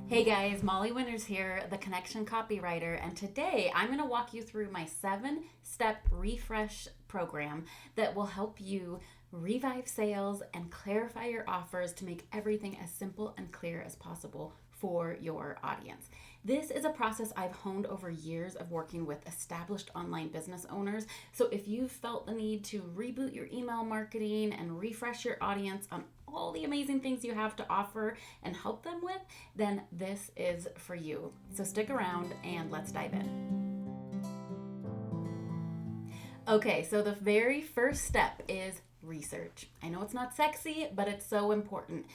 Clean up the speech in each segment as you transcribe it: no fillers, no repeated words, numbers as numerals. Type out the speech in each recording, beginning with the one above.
Hey guys, Molly Winters here, the Connection Copywriter, and today I'm going to walk you through my 7-step refresh program that will help you revive sales and clarify your offers to make everything as simple and clear as possible for your audience. This is a process I've honed over years of working with established online business owners. So if you've felt the need to reboot your email marketing and refresh your audience on all the amazing things you have to offer and help them with, then this is for you. So stick around and let's dive in. Okay, so the very first step is research. I know it's not sexy, but it's so important.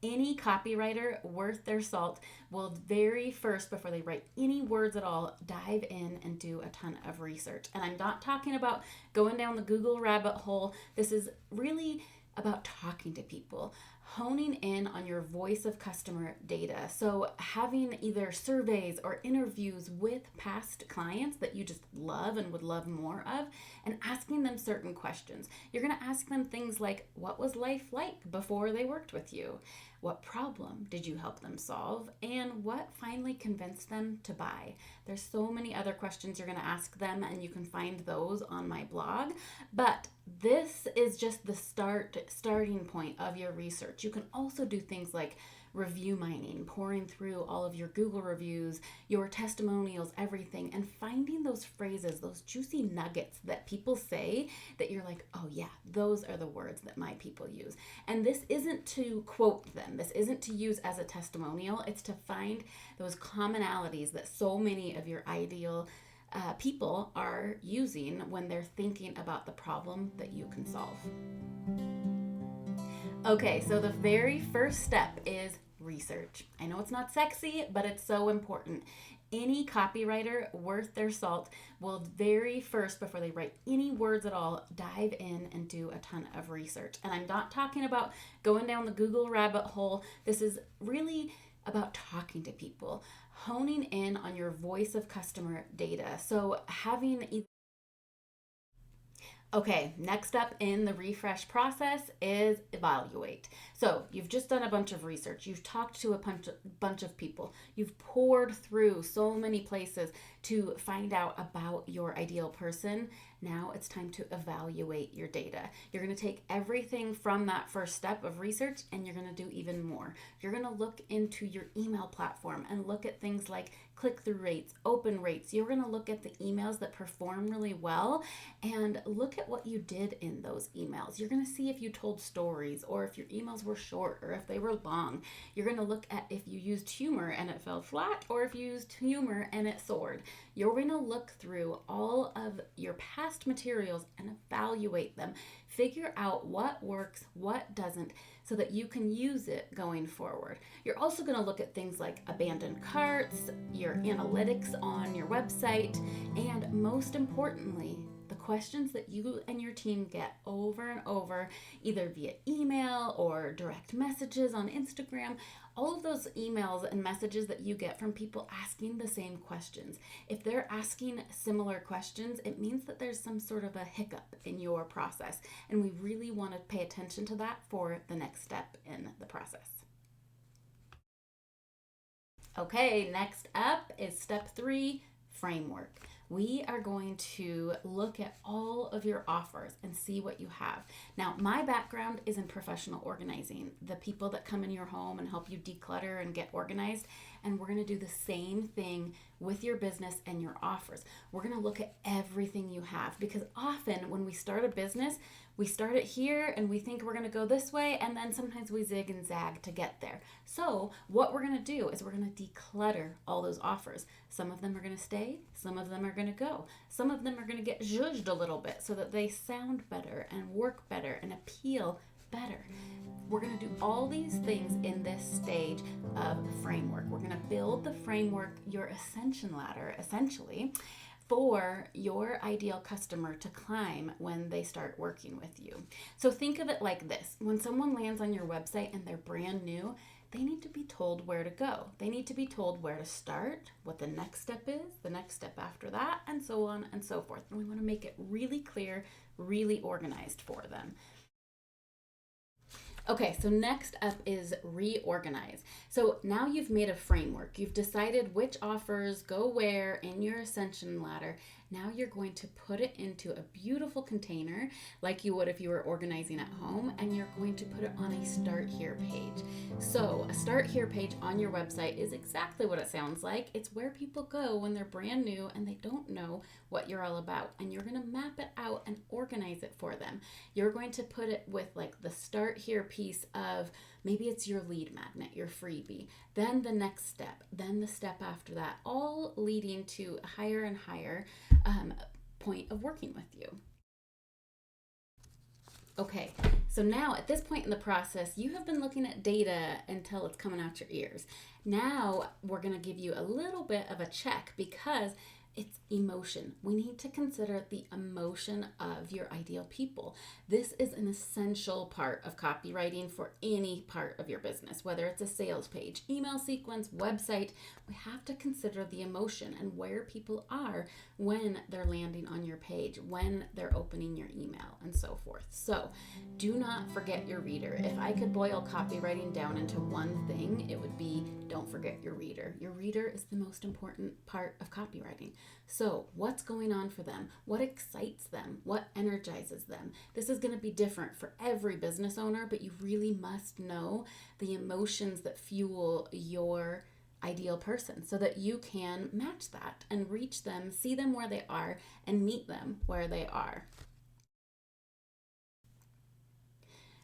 Any copywriter worth their salt will very first, before they write any words at all, dive in and do a ton of research. And I'm not talking about going down the Google rabbit hole. This is really about talking to people, honing in on your voice of customer data. So, having either surveys or interviews with past clients that you just love and would love more of, and asking them certain questions. You're going to ask them things like, what was life like before they worked with you? What problem did you help them solve? And what finally convinced them to buy? There's so many other questions you're going to ask them, and you can find those on my blog. But this is just the starting point of your research. You can also do things like review mining, pouring through all of your Google reviews, your testimonials, everything, and finding those phrases, those juicy nuggets that people say that you're like, oh yeah, those are the words that my people use. And this isn't to quote them, this isn't to use as a testimonial, it's to find those commonalities that so many of your ideal people are using when they're thinking about the problem that you can solve. Okay, so the very first step is research. I know it's not sexy, but it's so important. Any copywriter worth their salt will very first, before they write any words at all, dive in and do a ton of research. And I'm not talking about going down the Google rabbit hole. This is really about talking to people, honing in on your voice of customer data. So having Okay, next up in the refresh process is evaluate. So you've just done a bunch of research. You've talked to a bunch of people. You've poured through so many places to find out about your ideal person. Now it's time to evaluate your data. You're going to take everything from that first step of research and you're going to do even more. You're going to look into your email platform and look at things like click-through rates, open rates. You're going to look at the emails that perform really well and look at what you did in those emails. You're going to see if you told stories or if your emails were short or if they were long. You're going to look at if you used humor and it fell flat or if you used humor and it soared. You're going to look through all of your past materials and evaluate them. Figure out what works, what doesn't, so that you can use it going forward. You're also going to look at things like abandoned carts, your analytics on your website, and most importantly, the questions that you and your team get over and over, either via email or direct messages on Instagram. All of those emails and messages that you get from people asking the same questions. If they're asking similar questions, it means that there's some sort of a hiccup in your process. And we really want to pay attention to that for the next step in the process. Okay, next up is step 3, framework. We are going to look at all of your offers and see what you have. Now, my background is in professional organizing, the people that come in your home and help you declutter and get organized. And we're going to do the same thing with your business and your offers. We're going to look at everything you have, because often when we start a business, we start it here and we think we're going to go this way, and then sometimes we zig and zag to get there. So what we're going to do is we're going to declutter all those offers. Some of them are going to stay, some of them are going to go. Some of them are going to get zhuzhed a little bit so that they sound better and work better and appeal better. We're going to do all these things in this stage of framework. We're going to build the framework, your ascension ladder, essentially, for your ideal customer to climb when they start working with you. So think of it like this. When someone lands on your website and they're brand new, they need to be told where to go. They need to be told where to start, what the next step is, the next step after that, and so on and so forth. And we want to make it really clear, really organized for them. Okay, so next up is reorganize. So now you've made a framework. You've decided which offers go where in your ascension ladder. Now you're going to put it into a beautiful container like you would if you were organizing at home, and you're going to put it on a start here page. So, a start here page on your website is exactly what it sounds like. It's where people go when they're brand new and they don't know what you're all about, and you're going to map it out and organize it for them. You're going to put it with like the start here piece of maybe it's your lead magnet, your freebie, then the next step, then the step after that, all leading to a higher and higher point of working with you. Okay, so now at this point in the process, you have been looking at data until it's coming out your ears. Now we're going to give you a little bit of a check because it's emotion. We need to consider the emotion of your ideal people. This is an essential part of copywriting for any part of your business, whether it's a sales page, email sequence, website. We have to consider the emotion and where people are when they're landing on your page, when they're opening your email, and so forth. So do not forget your reader. If I could boil copywriting down into one thing, it would be don't forget your reader. Your reader is the most important part of copywriting. So, what's going on for them? What excites them? What energizes them? This is going to be different for every business owner, but you really must know the emotions that fuel your ideal person so that you can match that and reach them, see them where they are, and meet them where they are.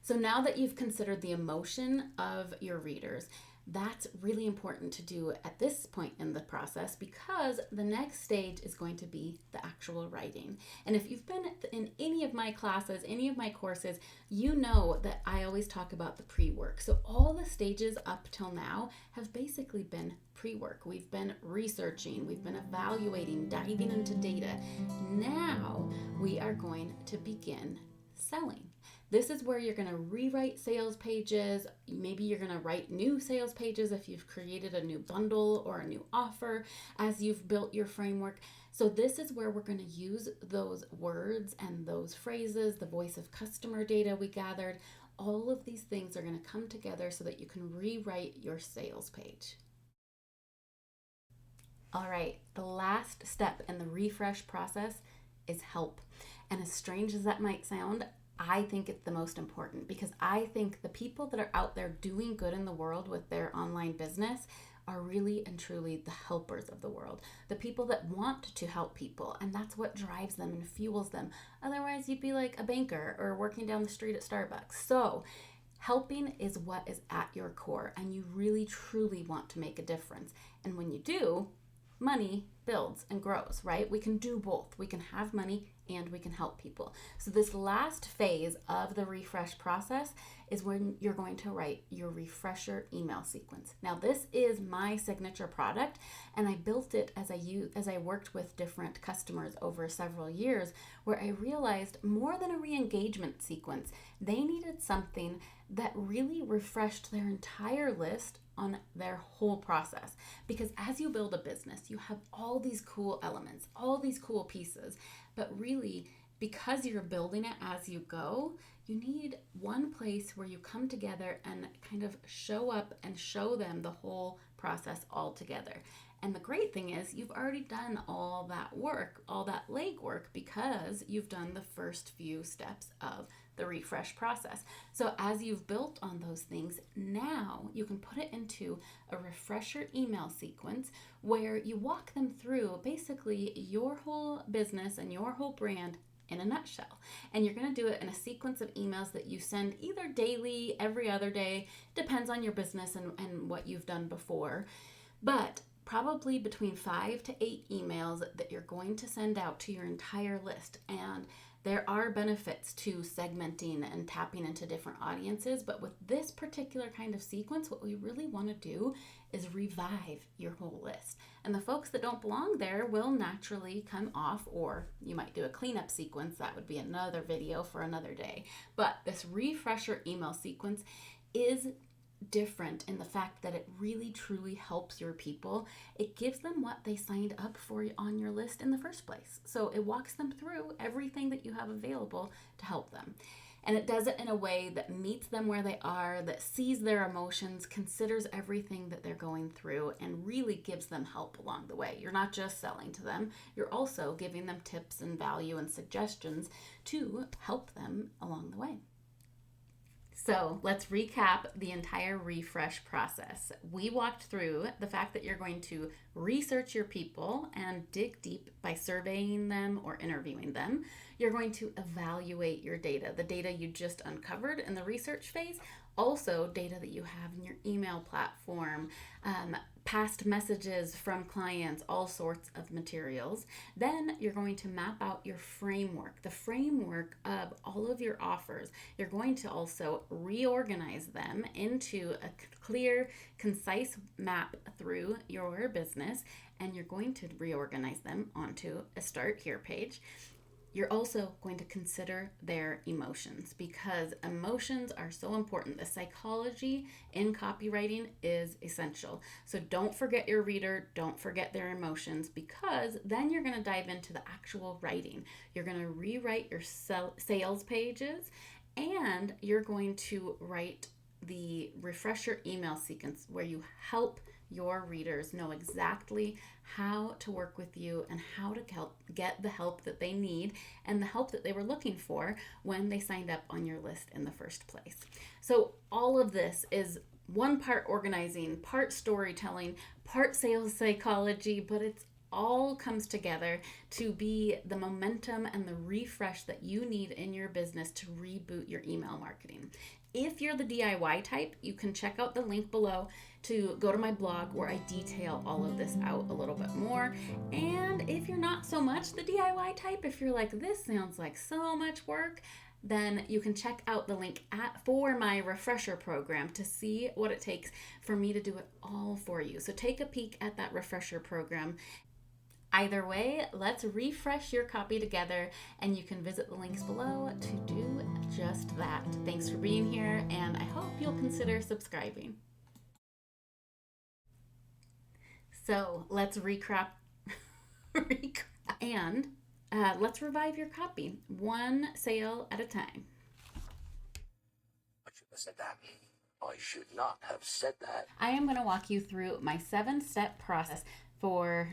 So now that you've considered the emotion of your readers, that's really important to do at this point in the process because the next stage is going to be the actual writing. And if you've been in any of my classes, any of my courses, you know that I always talk about the pre-work. So all the stages up till now have basically been pre-work. We've been researching, we've been evaluating, diving into data. Now we are going to begin selling. This is where you're going to rewrite sales pages. Maybe you're going to write new sales pages if you've created a new bundle or a new offer as you've built your framework. So this is where we're going to use those words and those phrases, the voice of customer data we gathered. All of these things are going to come together so that you can rewrite your sales page. All right, the last step in the refresh process is help. And as strange as that might sound, I think it's the most important because I think the people that are out there doing good in the world with their online business are really and truly the helpers of the world. The people that want to help people, and that's what drives them and fuels them. Otherwise, you'd be like a banker or working down the street at Starbucks. So, helping is what is at your core, and you really truly want to make a difference. And when you do, money builds and grows, right? We can do both. We can have money and we can help people. So this last phase of the refresh process is when you're going to write your refresher email sequence. Now this is my signature product, and I built it as I worked with different customers over several years, where I realized more than a re-engagement sequence, they needed something that really refreshed their entire list on their whole process. Because as you build a business, you have all these cool elements, all these cool pieces, but really, because you're building it as you go, you need one place where you come together and kind of show up and show them the whole process all together. And the great thing is you've already done all that work, all that legwork, because you've done the first few steps of the refresh process. So as you've built on those things, now you can put it into a refresher email sequence where you walk them through basically your whole business and your whole brand in a nutshell. And you're going to do it in a sequence of emails that you send either daily, every other day, depends on your business and what you've done before. But probably between 5 to 8 emails that you're going to send out to your entire list. And there are benefits to segmenting and tapping into different audiences, but with this particular kind of sequence, what we really want to do is revive your whole list. And the folks that don't belong there will naturally come off, or you might do a cleanup sequence. That would be another video for another day. But this refresher email sequence is different in the fact that it really truly helps your people. It gives them what they signed up for on your list in the first place. So it walks them through everything that you have available to help them. And it does it in a way that meets them where they are, that sees their emotions, considers everything that they're going through, and really gives them help along the way. You're not just selling to them, you're also giving them tips and value and suggestions to help them along the way. So let's recap the entire refresh process. We walked through the fact that you're going to research your people and dig deep by surveying them or interviewing them. You're going to evaluate your data, the data you just uncovered in the research phase, also data that you have in your email platform, past messages from clients, all sorts of materials. Then you're going to map out your framework, the framework of all of your offers. You're going to also reorganize them into a clear, concise map through your business, and you're going to reorganize them onto a Start Here page. You're also going to consider their emotions, because emotions are so important. The psychology in copywriting is essential. So don't forget your reader, don't forget their emotions, because then you're going to dive into the actual writing. You're going to rewrite your sales pages, and you're going to write the refresher email sequence where you help your readers know exactly how to work with you and how to get the help that they need and the help that they were looking for when they signed up on your list in the first place. So all of this is one part organizing, part storytelling, part sales psychology, but it's all comes together to be the momentum and the refresh that you need in your business to reboot your email marketing. If you're the DIY type, you can check out the link below to go to my blog where I detail all of this out a little bit more. And if you're not so much the DIY type, if you're like, this sounds like so much work, then you can check out the link for my refresher program to see what it takes for me to do it all for you. So take a peek at that refresher program. Either way, let's refresh your copy together, and you can visit the links below to do just that. Thanks for being here, and I hope you'll consider subscribing. So let's recap and let's revive your copy, one sale at a time. I should have said that. I should not have said that. I am going to walk you through my 7-step process for